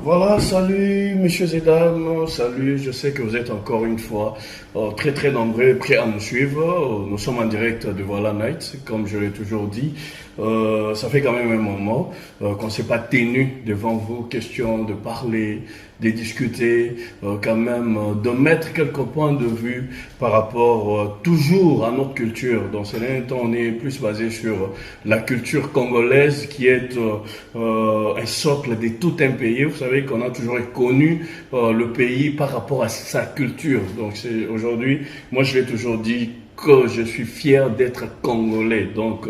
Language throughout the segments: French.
Voilà, salut messieurs et dames, salut, je sais que vous êtes encore une fois très très nombreux, prêts à nous suivre. Nous sommes en direct de Voilà Night, comme je l'ai toujours dit. Ça fait quand même un moment qu'on ne s'est pas tenu devant vous, question de parler, de discuter, quand même de mettre quelques points de vue par rapport toujours à notre culture. Dans ce dernier temps, on est plus basé sur la culture congolaise qui est un socle de tout un pays. Vous savez qu'on a toujours connu le pays par rapport à sa culture. Donc aujourd'hui, moi je l'ai toujours dit, que je suis fier d'être congolais. Donc,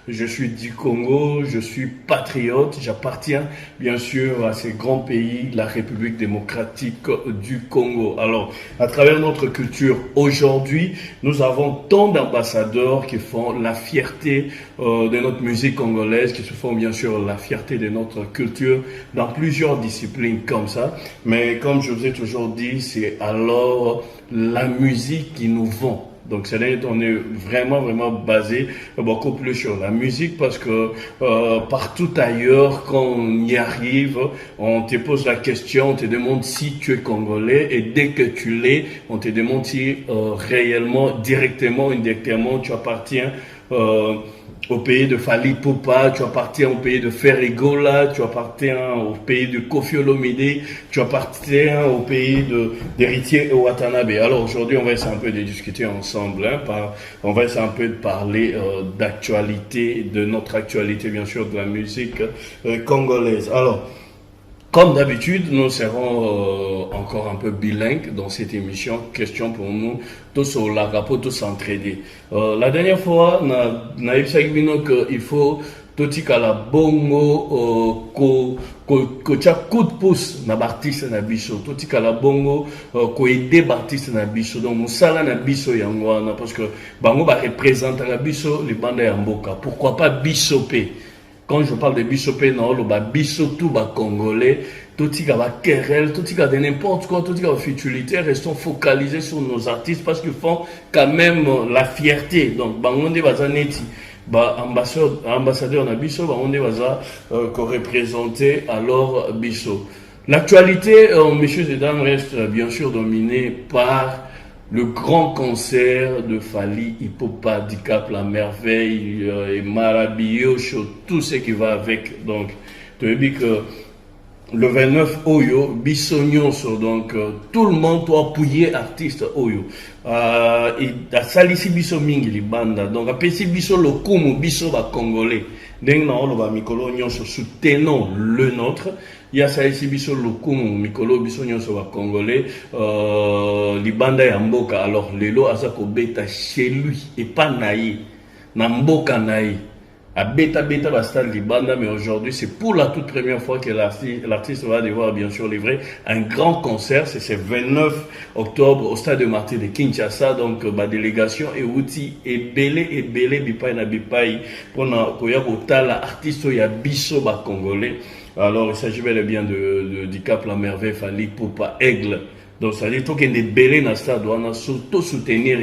je suis du Congo, je suis patriote, j'appartiens bien sûr à ce grand pays, la République démocratique du Congo. Alors, à travers notre culture, aujourd'hui, nous avons tant d'ambassadeurs qui font la fierté de notre musique congolaise, qui se font bien sûr la fierté de notre culture dans plusieurs disciplines comme ça. Mais comme je vous ai toujours dit, c'est alors la musique qui nous vend. Donc, on est vraiment basé beaucoup plus sur la musique parce que partout ailleurs, quand on y arrive, on te pose la question, on te demande si tu es congolais et dès que tu l'es, on te demande si réellement, directement, indirectement, tu appartiens au pays de Fally Ipupa, tu appartiens au pays de Ferregola, tu appartiens au pays de Koffi Olomide, tu appartiens au pays d'Héritier Watanabe. Alors aujourd'hui, on va essayer un peu de discuter ensemble, on va essayer un peu de parler d'actualité, de notre actualité bien sûr, de la musique congolaise. Alors, comme d'habitude, nous serons encore un peu bilingues dans cette émission. Question pour nous, tous sur la rapport, tous s'entraider. La dernière fois, on a eu ça qu'il faut tout la bongo ko tia coup de pouce na artiste na biso tout la bongo ko aider artiste na biso donc musala na biso yango wana parce que bango ba représenter la biso les bandes ya mboka pourquoi pas bisopé. Quand je parle de bisopé, non, le biso tout bas congolais, tout qui va querelle, tout qui de n'importe quoi, tout qui va futilité, restons focalisés sur nos artistes parce qu'ils font quand même la fierté. Donc, bangonde bazaneti, ambassadeur na biso, bangonde baza qu'on représenter alors biso. L'actualité, messieurs et dames, reste bien sûr dominée par le grand concert de Fally Ipupa, Dicap la merveille, et Marabiocho, tout ce qui va avec. Donc, tu as dit que le 29 Oyo, Bissonyoso, donc tout le monde doit appuyer artiste Oyo. Et à Salisi Bisso Mingi li banda, donc à Pessi Bisso le Kumu Bisso va congolais. Deng na olo va Mikolo Nyonso soutenons le nôtre. Il y a Salisi Bisso le Kumu Mikolo Bisso Nyonso va congolais. Li banda ya mboka. Alors lelo azako beta chez lui et pas naï. Na mboka naï. À beta basta Libanda, mais aujourd'hui c'est pour la toute première fois que l'artiste va devoir bien sûr livrer un grand concert. C'est ce 29 octobre au stade de Martyrs de Kinshasa. Donc ma délégation et outil et belé bipai na bipai pour koya kotala artiste ya biso ba congolais. Alors il s'agit bel et bien de Dicap la merveille Fally Ipupa Aigle. Donc ça veut dire qu'il y a des belés dans le stade, on doit surtout soutenir.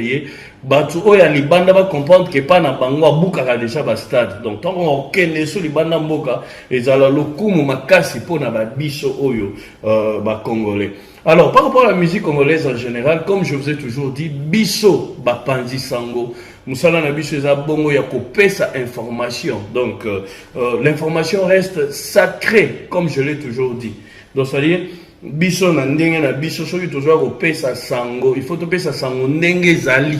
Batu oya libanda va comprendre que pas na bango abuka déjà ba stade. Donc tant qu'on kende sur libanda mboka ezala lokumu makasi pour na ba biso oyo ba congolais. Alors par rapport à la musique congolaise en général, comme je vous ai toujours dit, biso ba panzi sango. Musala na biso eza bongo ya kopesa information. Donc l'information reste sacrée comme je l'ai toujours dit. Donc ça veut dire biso na ndenge na biso soki tozwa kopesa sango, il faut topesa sango ndenge zali.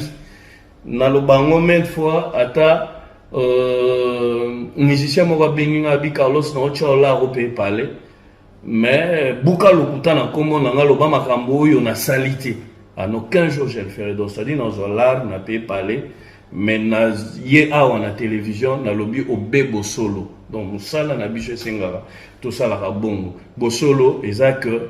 Na lobango maintes fois ata musicien moko bengi nga bi Carlos na ochola ko pe parler mais buka lokuta na kombo na nga loba makambo oyo na salité en aucun jour je le ferai. Donc c'est-à-dire dans l'art na pe parler mais na ye awa na télévision na lobi obebo solo. Donc musala na biso sengala tout ça la bongo bosolo eza que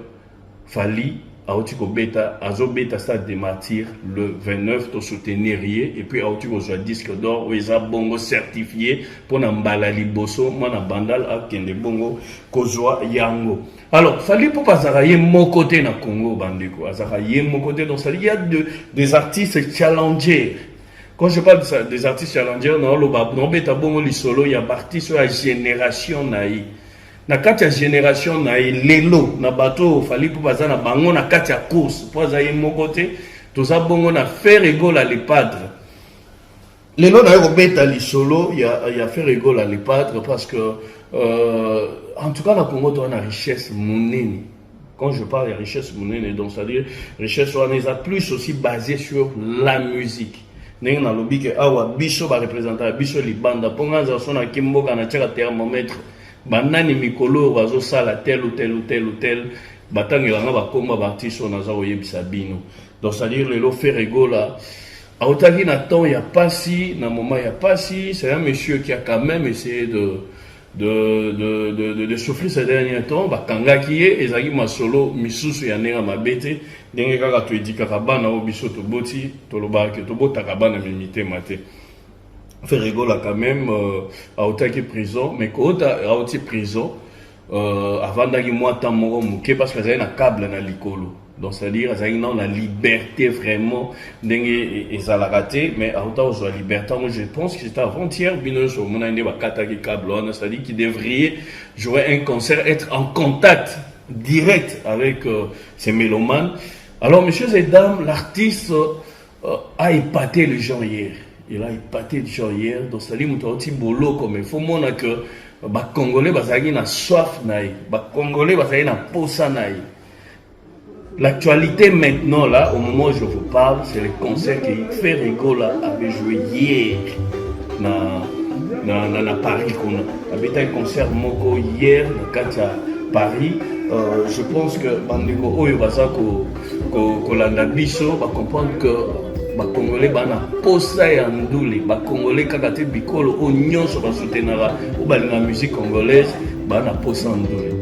Fally Aotiko Beta, Azo Beta Stade des Martyrs le 29, to soutenir et puis Aotiko soit disque d'or, où ils ont bongo certifié pour Nambala Liboso, moi na bandal à Kende Bongo, Kozwa Yango. Alors, fallait pour pas Azaraye mon côté na Congo, Bandeko, Azaraye mon côté, donc ça il y a des artistes challengers. Quand je parle des artistes challengers, non, Beta Bongo li solo, il y a parti sur la génération naïe. Na kati ya génération na lelo na bato fali pour baza na bango na kati ya course pour za moko te toza bongo na faire égale à les padres lelo na robeta li solo il y a faire égale à les padres parce que en tout cas na Congo on a richesse monene. Quand je parle de richesse monene, donc c'est-à-dire richesse on est plus aussi basé sur la musique. Ndenge na lobi ke awa biso ba représenter biso libanda ponga za sona kimboka na tchaka thermomètre banani mikolo bazo sala tel ou tel batangela nga bakoma batiso naza oyebisa bino. Donc c'est à dire le faire rigola autaki na temps ya pasi na moment ya pasi, c'est un monsieur qui a quand même essayé de souffrir ces derniers temps bakangaki ye ezaki masolo misusu ya nenga mabete ndenge kaka to edikaka bana o biso to boti to lobaki to botaka bana mimite mate. Fait rigoler quand même à Otaki prison, mais quand à Otaki prison, avant d'aller moi tant mouké parce que j'ai un câble dans l'école. Donc c'est-à-dire j'ai la liberté vraiment d'engue et ça l'a raté, mais à Otaki la liberté, moi je pense que c'était avant-hier, bino sur mon année va kataki câble, c'est-à-dire qu'il devrait jouer un concert, être en contact direct avec ces mélomanes. Alors messieurs et dames, l'artiste a épaté les gens hier. Il a épaté le jour hier, donc ça dit que bolo comme il faut montrer que les Congolais ont soif, les Congolais ont posa. L'actualité maintenant, là, au moment où je vous parle, c'est le concert que Fait Rigola avait joué hier à Paris. Il y a un concert moko hier à Paris. Je pense que Bandeko Oyo Bazako Kolanda Biso va comprendre que les Congolais bana posa ya ndule ba Congolais kaka te bikolo o nyonso ba soutenara ou ba la musique congolaise bana posa ndule.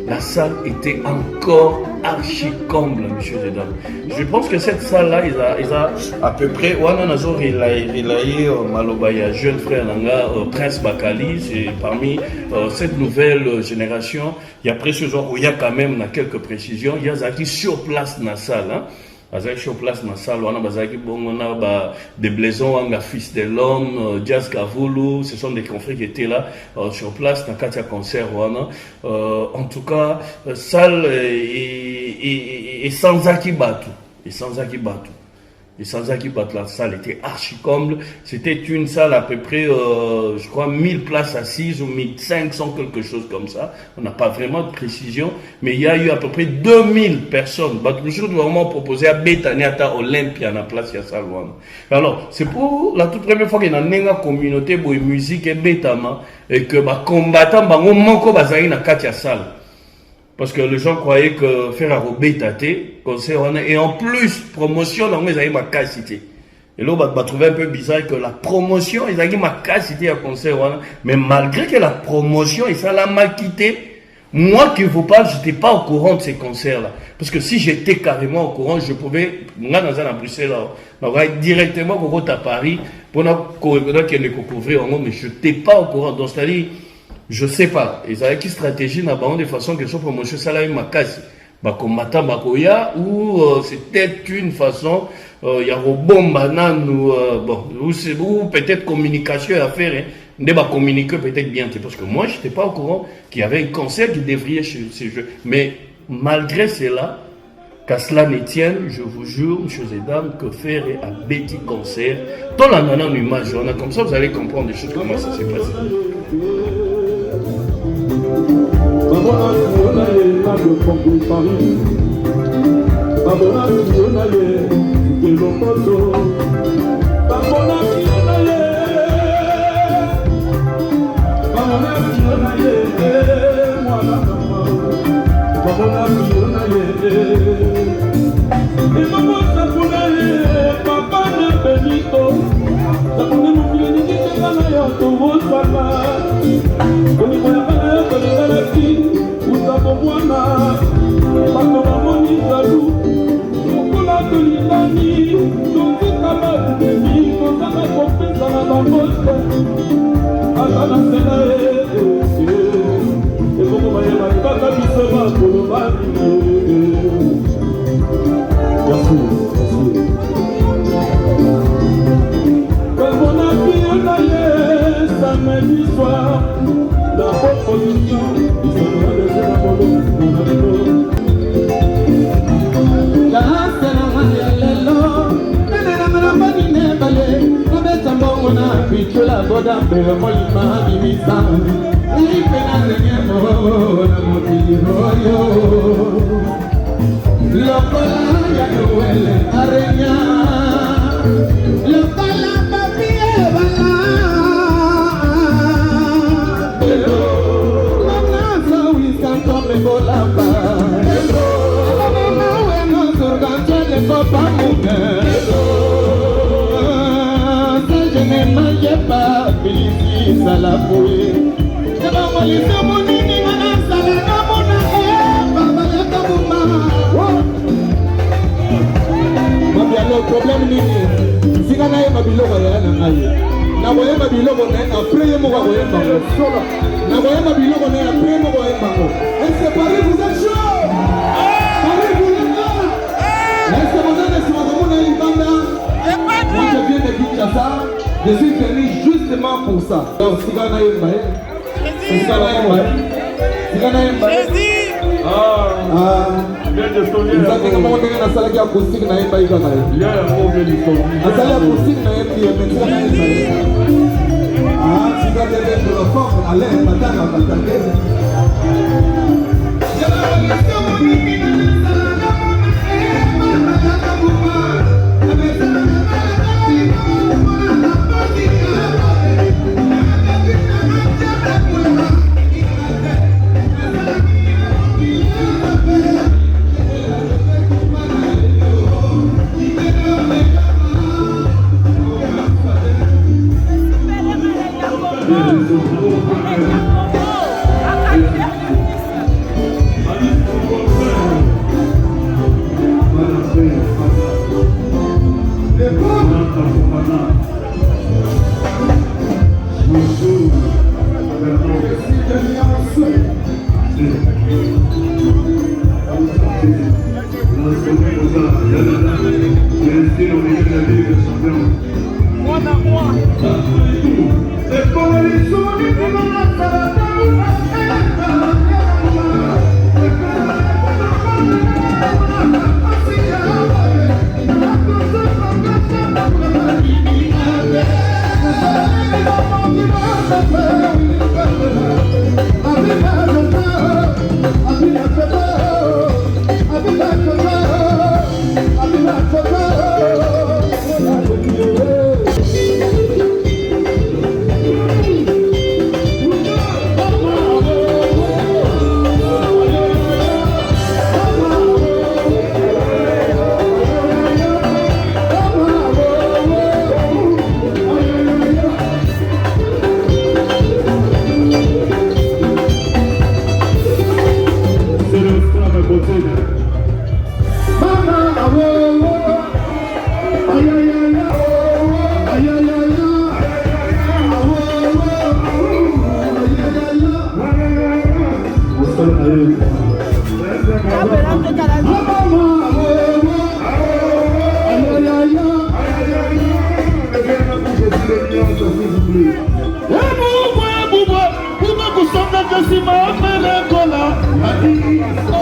La salle était encore archi comble, messieurs et dames. Je pense que cette salle-là, ils a à peu près, Wana Nazor, il a Malobaya, jeune frère Nanga, Prince Bakali, c'est parmi cette nouvelle génération. Il y a précisément, il y a quand même quelques précisions, il y a Zaki sur place dans la salle. Hein. Azaki sur place dans la salle, on a Bazaki Bongona, des Blaisons, Anga Fils de l'Homme, Jazz Kavoulou, ce sont des confrères qui étaient là sur place dans Katia Concert. En tout cas, salle et sans Akibatu. Et sans Akibatu. Et sans Akibatu, la salle était archi comble. C'était une salle à peu près, je crois, 1000 places assises ou 1500, quelque chose comme ça. On n'a pas vraiment de précision, mais il y a eu à peu près 2000 personnes. Nous doit vraiment proposer à Betaniata Olympia dans la place de salle. Alors, c'est pour la toute première fois qu'il y a une communauté de musique et Betama et que les combattants ont manqué dans la salle. Parce que les gens croyaient que faire un robétaté, concert, et en plus, promotion, ils avaient ma cité. Et là, on va trouver un peu bizarre que la promotion, ils avaient ma cité à concert, mais malgré que la promotion, ils s'en mal quitté, moi qui vous parle, je n'étais pas au courant de ces concerts-là. Parce que si j'étais carrément au courant, je pouvais, moi, dans un à Bruxelles, directement à Paris, pour nous couvrir, mais je n'étais pas au courant. Donc, c'est-à-dire, je sais pas. Ils avaient une stratégie de façon que soit promotion salarié ma case. Combattant Bakoya ou c'était une façon il y a un bon banane ou peut-être communication à faire. Ne pas communiquer peut-être bien parce que moi je n'étais pas au courant qu'il y avait un concert qui dévriait chez ces jeux. Mais malgré cela, qu'à cela ne tienne, je vous jure, messieurs et dames, que faire un petit concert, dans la nana en image, comme ça vous allez comprendre des choses comment ça s'est passé. Usapo mwana, pato mamoni zalu. Je suis venu justement pour ça. Donc, si vous avez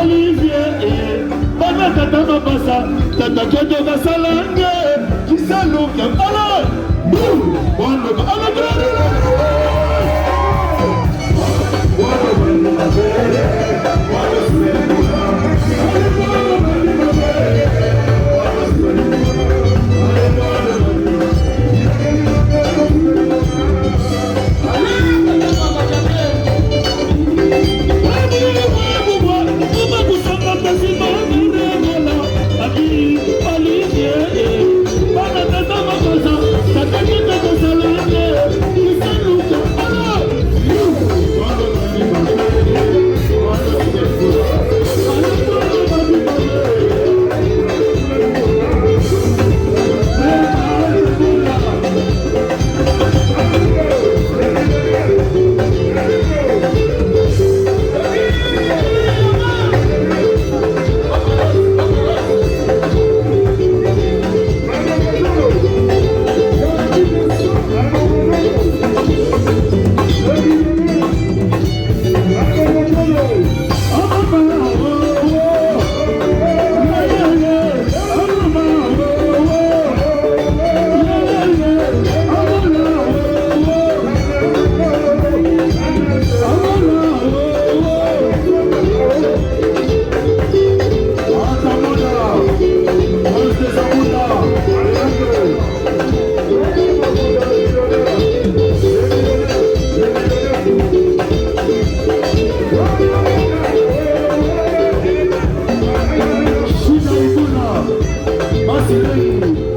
Olivier,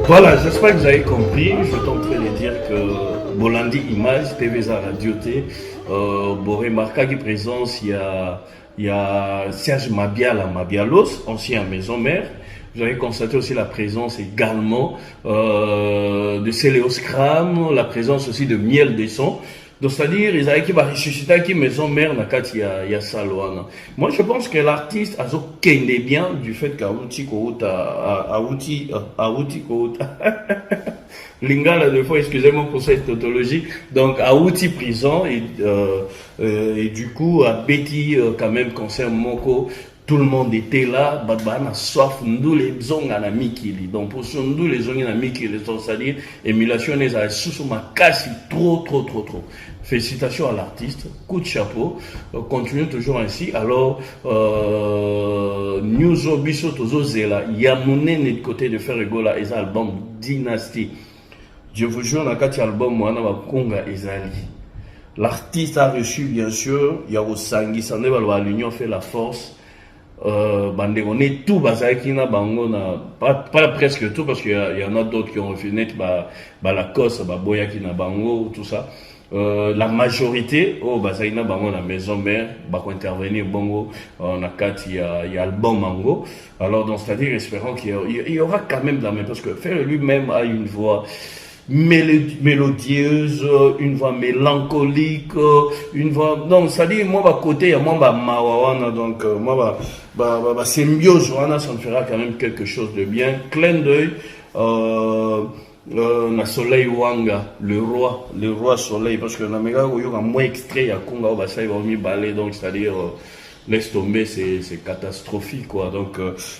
Voilà, j'espère que vous avez compris. Je tenterai de dire que Bolandi Image, TVza Radio T, Boré Marca qui présence, il y a Serge Mabiala, Mabialos, ancien maison mère. Vous avez constaté aussi la présence également de Céléos Kram, la présence aussi de Miel Desson. Donc, c'est-à-dire, ils avaient qui va ressusciter qui maison mère n'a qu'à y a Salouana. Moi, je pense que l'artiste a qu'un bien du fait qu'Aouti Kouta, Aouti Kouta, Lingala, deux fois, excusez-moi pour cette tautologie. Donc, Aouti prison et du coup, à Betty, quand même, concerne Moko. Tout le monde était là, Badbana soif, nous les zong à la mikili. Donc pour ce nous les zong à la mikili, c'est-à-dire émulation les a sous ma casse trop. Félicitations à l'artiste, coup de chapeau, continue toujours ainsi. Alors nous obiso tozo zela, yamune de côté de faire rigola les albums Dynasty. Je vous jure dans quatre albums moi na ba konga ezali. L'artiste a reçu bien sûr, il y a au sangi, ça ne va pas l'union fait la force. On est tout bazakina bango na pas presque tout parce qu'il y en a d'autres qui ont refusé la cause boyaki na bango tout ça la majorité bazakina bango na maison mère bako intervenir bongo na kati il y a album mango alors donc c'est-à-dire espérons qu'il y aura quand même de la même parce que Ferré lui-même a une voix mélodieuse, une voix mélancolique, une voix donc c'est-à-dire moi bah côté moi bah mawawana donc moi bah symbiose wana ça me fera quand même quelque chose de bien clin d'œil na Soleil Wanga le roi Soleil parce que na mega il y a moins extrait ya konga ba ça il va mis balai donc c'est-à-dire laisse tomber, c'est catastrophique quoi. Donc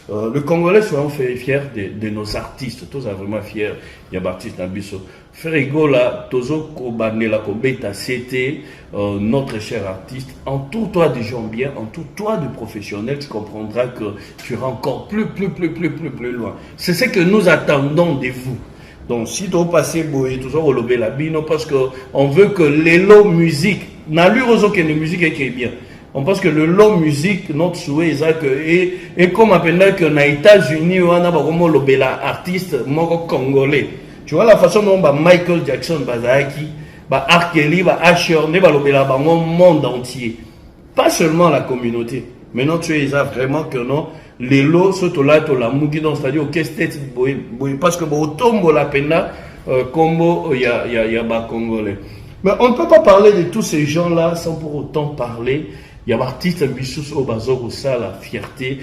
le Congolais soyons fiers de nos artistes, tous sont vraiment fiers. Il y a artistes Nabiso. Ferrigo là, Tozo Kobanela Kobeta, c'était notre cher artiste. Entoure-toi de gens bien, entoure-toi de professionnels, tu comprendras que tu iras encore plus loin. C'est ce que nous attendons de vous. Donc si tu passes boy, toujours au lobby la bino parce que on veut que l'élo musique, n'a lu aux autres que la musique est bien. On pense que le long musique, notre souhait est que, et comme appelle que aux États-Unis, on a vraiment le artiste congolais. Tu vois la façon dont Michael Jackson, Bazaki, R. Kelly, Asher, le monde entier. Pas seulement la communauté. Mais non, tu es vraiment que non. Les lots, surtout là, tu la mougi, c'est-à-dire, ok, parce que au tombe la peine, combo, il y a Congolais. Mais on ne peut pas parler de tous ces gens-là sans pour autant parler. Il y a l'artiste Bissous au Bazor, ça, la fierté.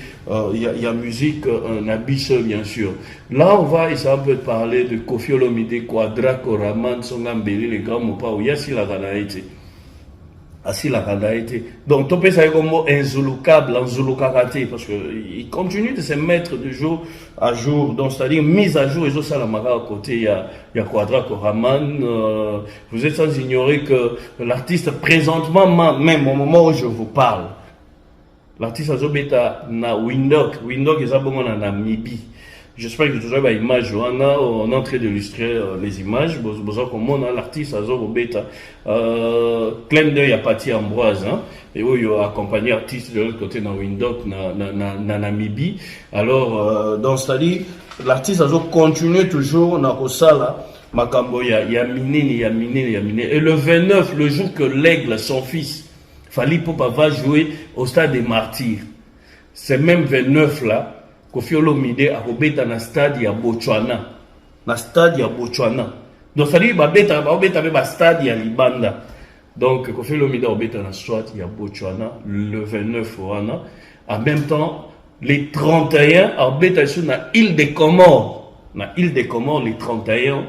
Il y a musique, un abysse, bien sûr. Là, on va essayer un peu de parler de Kofi Olomide, Quadra, Koraman, Songambeli, les grands mots, où il y a si la Ganaïté. Assis la Ganaïté. Donc, tu peux savoir comment un Zoulou-Kable, un Zoulou-Karaté, parce qu'il continue de se mettre de jour à jour. Donc, c'est-à-dire, mise à jour, et ça, la Mara à côté, il y a Quadra, Koraman. Vous êtes sans ignorer que l'artiste, présentement, même au moment où je vous parle, l'artiste a Zobeta, na Windhoek. Windhoek, ils ont en Namibie. J'espère que vous avez une image. On est en train d'illustrer les images. Comme l'artiste a Zobeta. Clin d'œil à Patti Ambroise. Hein, et où il y a accompagné l'artiste de l'autre côté dans Windhoek, na Namibie. Alors, donc, c'est-à-dire, l'artiste a continué toujours dans Osala. Makambo, il y a miné. Et le 29, le jour que l'aigle, son fils, Fally Ipupa va jouer au stade des Martyrs. C'est même 29 là. Kofi Olomide a robeta na stade ya Botswana. Na stade ya Botswana. Donc ça dit ba stade ya Libanda. Donc Kofi Olomide a robeta na stade ya Botswana le 29 wana. En même temps, les 31 a robeta sur na île des Comores. Na île des Comores les 31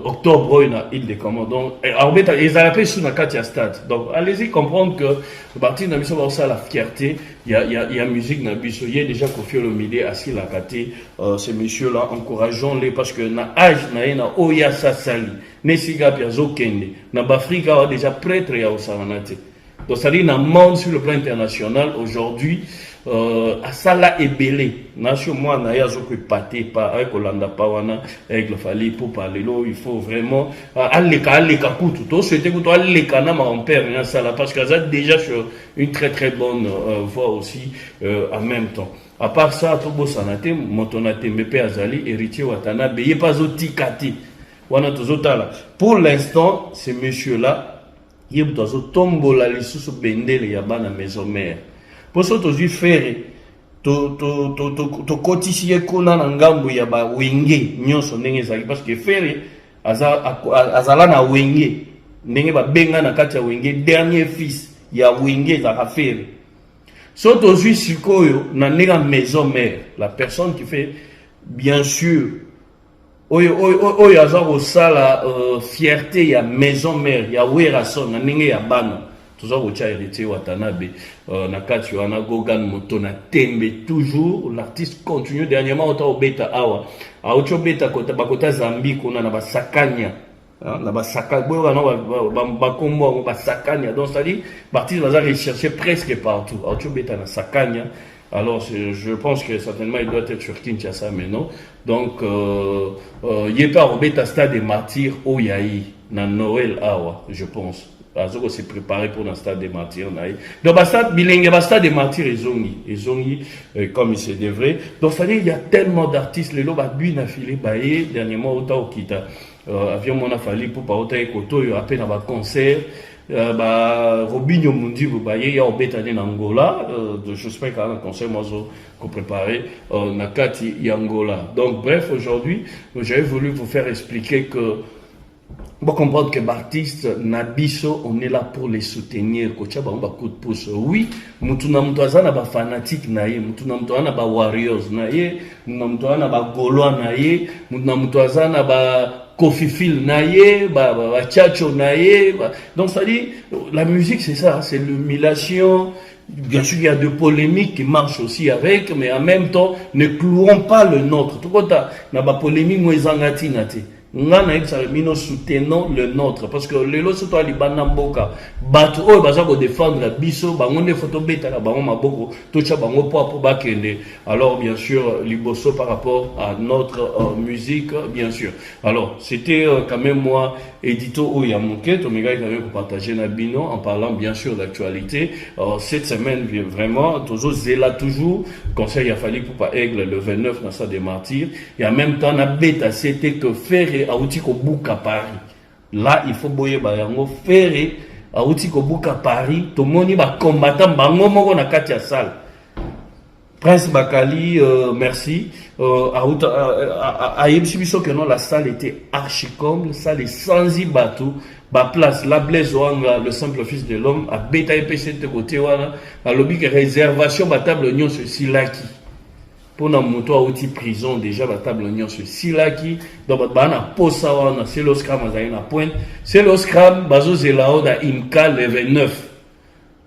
octobre na île des Comores. Donc ils appellent sur na Katia Stade. Donc allez-y comprendre que partir na biso ça la fierté, il y a musique na biso, il y a déjà Kofi Olomide assis la Katé, ces messieurs là encourageons-les parce que na âge na oya sasali, nesiga piazo kende, na Afrika déjà prêtre ya osanate. Donc, ça dit, dans le monde sur le plan international, aujourd'hui, à ça là est belé. Nation moi, n'a zo que pâté pas avec Olanda Pawana, avec le Fali pour parler là, il faut vraiment aller kutu. Tout souhaiter que toi aller kana mon père, ça là parce que ça déjà sur une très très bonne voix aussi en même temps. À part ça, tout beau sanate, montonate mbepe azali héritier watana, beye pas otikati. Wana tozotala. Pour l'instant, ce monsieur là, il doit tombola lisusu bendele ya bana maison mère. Pour ça, tu as fait to cotiser kuna na ngambu ya ba wenge nyonso ndenge ezali parce que faire azala na wenge ndenge ba benga na kati ya wenge dernier fils ya wenge za faire. So to suis sikoyo na ndenge maison mère, la personne qui fait bien sûr oyo azako sala fierté ya maison mère ya werason na ndenge ya bana. Toujours au héritier Watanabe, Nakati wana Gogan Motona Tembe toujours l'artiste continue dernièrement autant au beta awa a autre beta kota bakota Zambi kuna na basakanya na basaka boyo wana ba kombo ba sakanya donc ça dit l'artiste va rechercher presque partout autre beta na sakanya. Alors je pense que certainement il doit être sur Kinshasa mais non donc il est pas au beta stade des martyrs au Yaï na Noël awa je pense. Azoko s'est préparé pour un stade des martyrs. Donc, le stade des martyrs est zongi, comme il se devrait. Donc, ça veut dire qu'il y a tellement d'artistes. Les lots, n'a filé, dernièrement, autant au Kita. Avion, mon a fallu pour pas autant écouter, il y a à peine un concert. Robinho Mundi, il y a au Bétané en Angola. J'espère qu'il y a un concert, moi, qu'on préparait, Nakati, Angola. Donc, bref, aujourd'hui, j'avais voulu vous faire expliquer que on comprendre que l'artiste Nabiso, on est là pour les soutenir. Kocha ba coup de pouce. Oui, mutuna mutazana ba fanatique naie, mutuna mutazana ba warriors naie, mutuna mutazana ba golois naie, mutuna mutazana ba kofifil naie, ba chacho naie. Donc ça dit, la musique c'est ça, c'est l'humiliation. Bien sûr, il y a des polémiques qui marchent aussi avec, mais en même temps, ne clouons pas le nôtre. Tout comme ça, na ba polémique moizangati nate. Nous soutenons le nôtre parce que les lots sont à Libanamboka. Batu o bazako défendre biso bangonde photo beta la bango maboko tocha bango pour bakende. Alors bien sûr liboso par rapport à notre musique bien sûr. Alors c'était quand même moi édito o ya monke to mega quand même pour partager na bino en parlant bien sûr d'actualité. Cette semaine vraiment toujours zela toujours conseil a fallu pour pas aigle le 29 dans ça des martyrs et en même temps na beta c'était que faire Aouti Kobuka Paris. Là, il faut boyer bayango faire Aouti Kobuka Paris. Tout le monde va combattre bango moko na katia salle. Prince Bakali, merci. Aïbsi biso que non la salle était archi comble, salle est sans y bateau. Ba place la Blaise Oanga, le simple fils de l'homme, a beta EPC de côté wana, a lobby que réservation ba table nyon sur Silaki. Pour na moto a outil prison déjà la table nyon sur Silaki donc ba na posa wana c'est l'oscram azali na pointe c'est l'oscram bazo zelao da imka le 29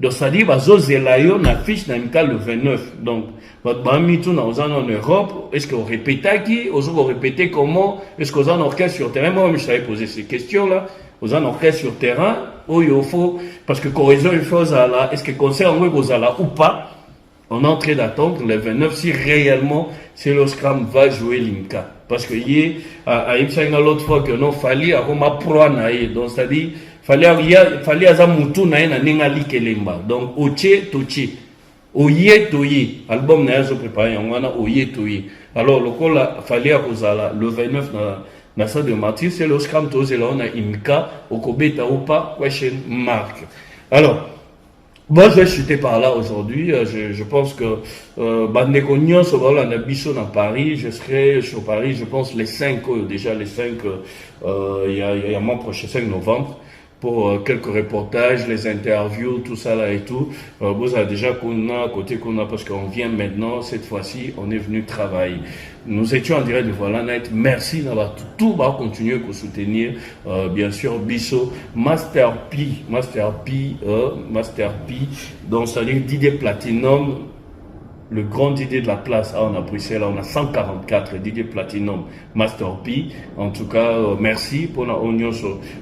donc ça dit bazo zelayo na fiche na imka le 29 donc ba mi tout na ozana en Europe est-ce qu'on répéta qui on répéter comment est-ce qu'on en orchestre sur terrain moi je savais poser ces questions là aux en orchestre sur terrain oh il faut parce que cohésion il faut là est-ce que concert en vous là ou pas. On est en train d'attendre le 29 si réellement c'est le Scrum va jouer l'Inca. Parce que hier, à Ipsanga l'autre fois que non, fallait à Roma Pro naïe. Donc c'est-à-dire, fallait à Zamutu naïe na ningali kelemba. Donc oche toche. Oye toye. Album naïe zo préparé en wana oye toye. Alors le col fallait à Kozala le 29 na salle de martyr c'est le Scrum tose là on a Inca au Kobeta ou pas question mark. Alors moi, je vais chuter par là aujourd'hui. Je pense que Bandekonion sera là à Bisson à Paris. Je serai sur Paris, je pense, les 5, déjà les 5, il y a mon prochain 5 novembre. Pour quelques reportages, les interviews, tout ça là et tout. Vous avez déjà côté qu'on a parce qu'on vient maintenant, cette fois-ci, on est venu travailler. Nous étions en direct de Voilà Night. Merci d'avoir tout va continuer à soutenir. Bien sûr, Bisso, Master P. Donc, c'est-à-dire Didier Platinum. le grand Didier de la place, on a Bruxelles, on a 144 Didier Platinum Master P. En tout cas, merci pour la oignon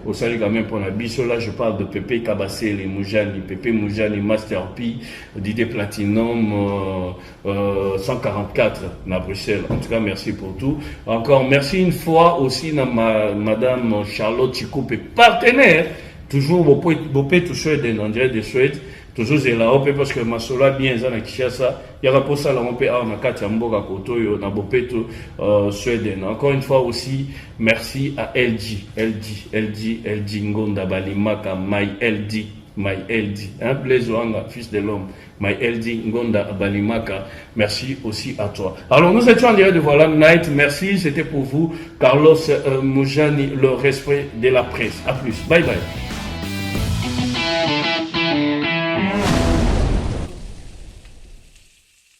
au salut quand même pour la biso. Là, je parle de Pépé Kabassé, Moujani, Pépé Moujani Master P, Didier Platinum 144 à Bruxelles. En tout cas, merci pour tout. Encore merci une fois aussi à Madame Charlotte Chikoupe, partenaire, toujours Bopé tout Suède, on dirait des Suèdes. Toujours c'est là parce que masola bien ça na Kinshasa il y a pour ça là on peut avoir na kati ya mboka kotoyo na bopeto Suède. Encore une fois aussi merci à LG Ngonda Balimaka my LD hein Blaise Wanga fils de l'homme my LD Ngonda Balimaka, merci aussi à toi. Alors nous étions en direct de Voilà Night, merci, c'était pour vous Carlos Moujani, le respect de la presse. À plus, bye bye.